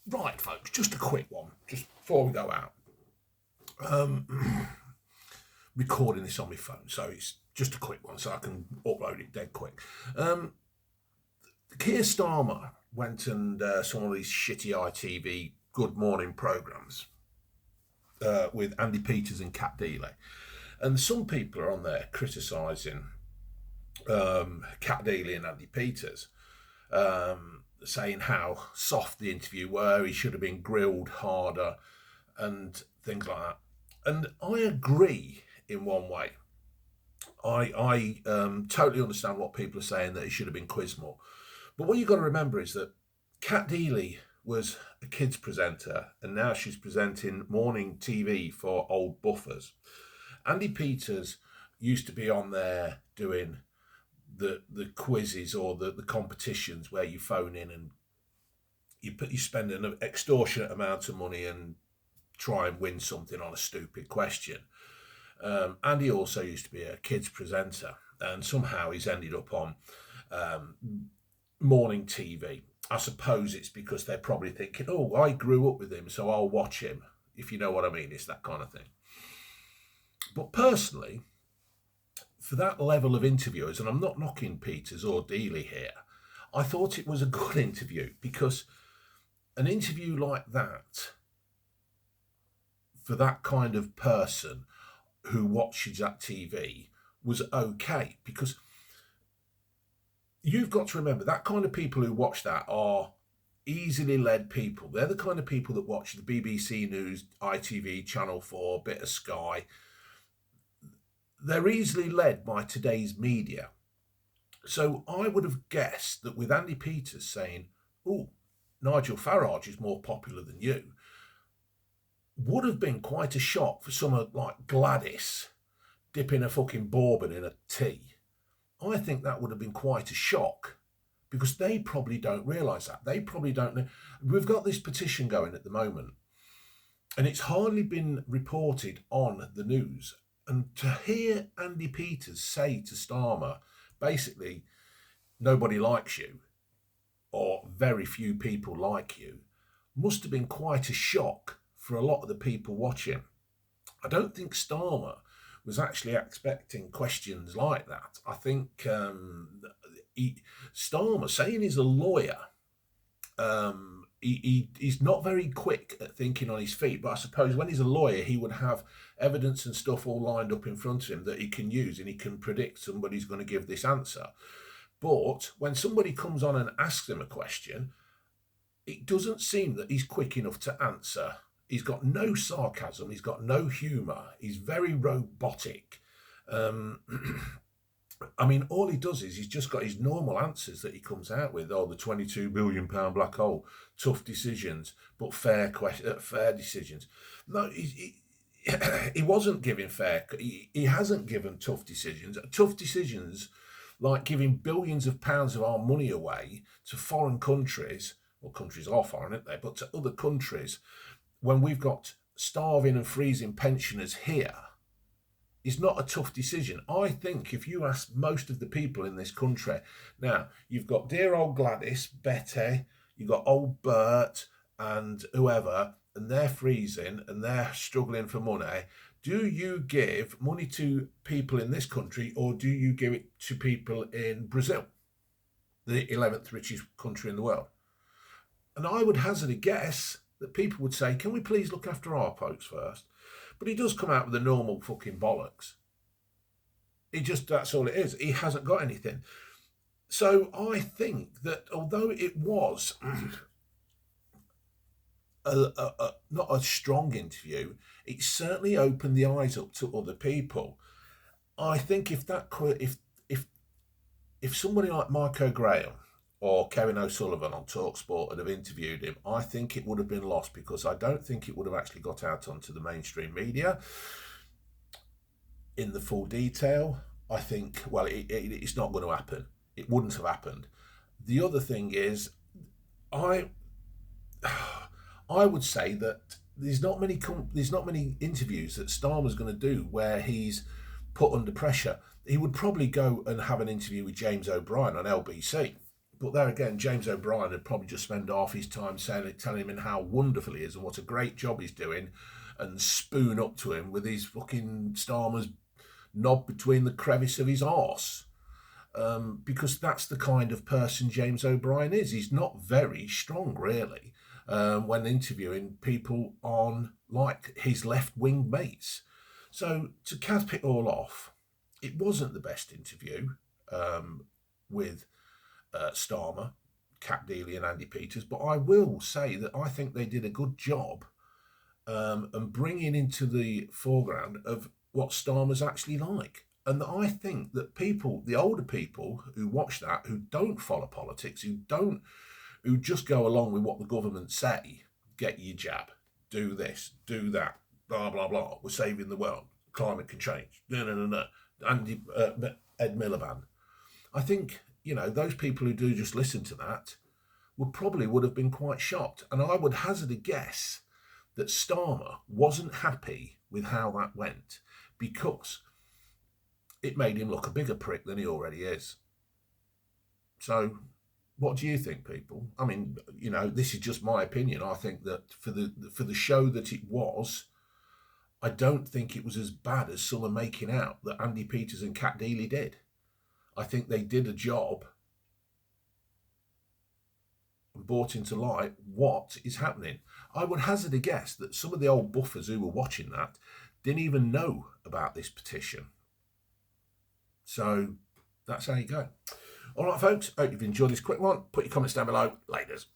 Right, folks, just a quick one, just before we go out. Um, Recording this on my phone, so it's just a quick one, so I can upload it dead quick. Um, Keir Starmer went and some of these shitty ITV Good Morning programmes with Andy Peters and Cat Deeley. And some people are on there criticising Cat Deeley and Andy Peters, saying how soft the interview were, he should have been grilled harder, and things like that. And I agree in one way. I totally understand what people are saying, that he should have been quizzed more. But what you've got to remember is that Kat Deeley was a kids presenter, and now she's presenting morning TV for old buffers. Andy Peters used to be on there doing the quizzes or the competitions where you phone in and you spend an extortionate amount of money and try and win something on a stupid question. Andy also used to be a kids presenter, and somehow he's ended up on um, morning TV. I suppose it's because they're probably thinking, oh, I grew up with him, so I'll watch him, if you know what I mean. It's that kind of thing. But personally, for that level of interviewers, and I'm not knocking Peters or Deeley here, I thought it was a good interview, because an interview like that, for that kind of person who watches that TV, was okay, because you've got to remember that kind of people who watch that are easily led people. They're the kind of people that watch the BBC News, ITV, Channel 4, bit of Sky. They're easily led by today's media. So I would have guessed that with Andy Peters saying, oh, Nigel Farage is more popular than you, would have been quite a shock for someone like Gladys dipping a fucking bourbon in a tea. I think that would have been quite a shock, because they probably don't realise that. They probably don't know. We've got this petition going at the moment, and it's hardly been reported on the news. And to hear Andy Peters say to Starmer, basically, nobody likes you, or very few people like you, must have been quite a shock for a lot of the people watching. I don't think Starmer was actually expecting questions like that. I think Starmer, saying he's a lawyer, he's not very quick at thinking on his feet, but I suppose when he's a lawyer, he would have evidence and stuff all lined up in front of him that he can use, and he can predict somebody's going to give this answer. But when somebody comes on and asks him a question, it doesn't seem that he's quick enough to answer. He's got no sarcasm. He's got no humour. He's very robotic. Um, I mean, all he does is he's just got his normal answers that he comes out with. Oh, the £22 billion black hole, tough decisions, but fair decisions. No, he wasn't giving fair. He hasn't given tough decisions. Tough decisions, like giving billions of pounds of our money away to foreign countries. Well, countries are foreign, aren't they? But to other countries, when we've got starving and freezing pensioners here, is not a tough decision. I think if you ask most of the people in this country, now you've got dear old Gladys, Betty, you've got old Bert and whoever, and they're freezing and they're struggling for money. Do you give money to people in this country, or do you give it to people in Brazil, the 11th richest country in the world? And I would hazard a guess that people would say, can we please look after our folks first? But he does come out with the normal fucking bollocks. That's all it is. He hasn't got anything. So I think that although it was not a strong interview, it certainly opened the eyes up to other people. I think if somebody like Mike O'Graham or Kevin O'Sullivan on TalkSport had have interviewed him, I think it would have been lost, because I don't think it would have actually got out onto the mainstream media in the full detail. I think, well, it's not going to happen. It wouldn't have happened. The other thing is, I would say that there's not many interviews that Starmer's going to do where he's put under pressure. He would probably go and have an interview with James O'Brien on LBC, But there again, James O'Brien would probably just spend half his time telling him how wonderful he is and what a great job he's doing, and spoon up to him with his fucking Starmer's knob between the crevice of his arse. Because that's the kind of person James O'Brien is. He's not very strong, really, when interviewing people on like his left-wing mates. So to cap it all off, it wasn't the best interview with Starmer, Cat Deeley and Andy Peters, but I will say that I think they did a good job and bringing into the foreground of what Starmer's actually like. And I think that people, the older people who watch that, who don't follow politics, who just go along with what the government say, get your jab, do this, do that, blah, blah, blah, we're saving the world, climate can change, no, no, no, no, Andy, Ed Miliband. I think, those people who do just listen to that would have been quite shocked. And I would hazard a guess that Starmer wasn't happy with how that went because it made him look a bigger prick than he already is. So what do you think, people? I mean, this is just my opinion. I think that for the show that it was, I don't think it was as bad as some are making out that Andy Peters and Cat Deeley did. I think they did a job and brought into light what is happening. I would hazard a guess that some of the old buffers who were watching that didn't even know about this petition. So that's how you go. All right, folks, hope you've enjoyed this quick one. Put your comments down below. Laters.